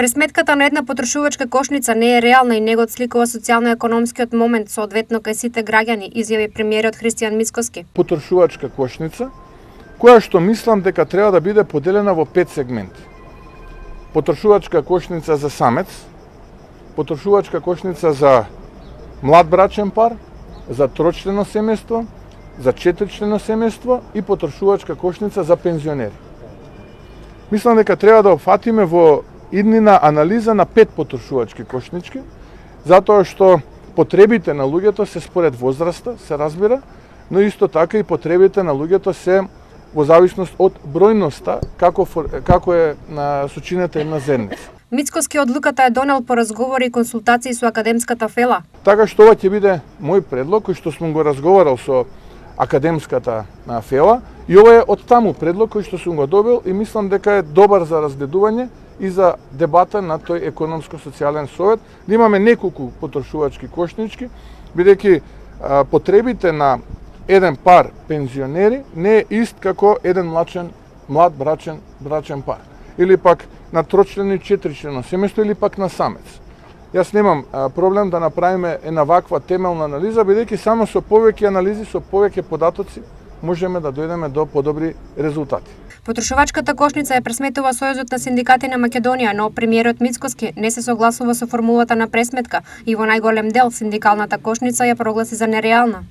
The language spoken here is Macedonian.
Пресметката на една потрошувачка кошница не е реална и не го отсликува социјално-економскиот момент соодветно кај сите граѓани, изјави премиерот Христијан Мицкоски. Потрошувачка кошница, која што мислам дека треба да биде поделена во 5 сегменти. Потрошувачка кошница за самец, потрошувачка кошница за млад брачен пар, за трочлено семејство, за четиричлено семејство и потрошувачка кошница за пензионери. Мислам дека треба да опфатиме во иднина анализа на 5 потрошувачки кошнички, затоа што потребите на луѓето се според возраста, се разбира, но исто така и потребите на луѓето се во зависност од бројноста, како е на сочината една заедница. Мицкоски одлуката е донел по разговори и консултации со академската фела. Така што ова ќе биде мој предлог, кој што сум го разговарал со академската фела, и ова е од таму предлог кој што сум го добил и мислам дека е добар за разгледување и за дебата на тој економско-социјален совет, да имаме неколку потрошувачки кошнички, бидејќи потребите на еден пар пензионери не е ист како еден млад брачен пар. Или пак на трочлено и четиричлено семејство, или пак на самец. Јас немам проблем да направиме една ваква темелна анализа, бидејќи само со повеќе анализи, со повеќе податоци, можеме да дојдеме до подобри резултати. Потрошувачката кошница ја пресметува Сојузот на синдикати на Македонија, но премиерот Мицкоски не се согласува со формулата на пресметка и во најголем дел синдикалната кошница ја прогласи за нереална.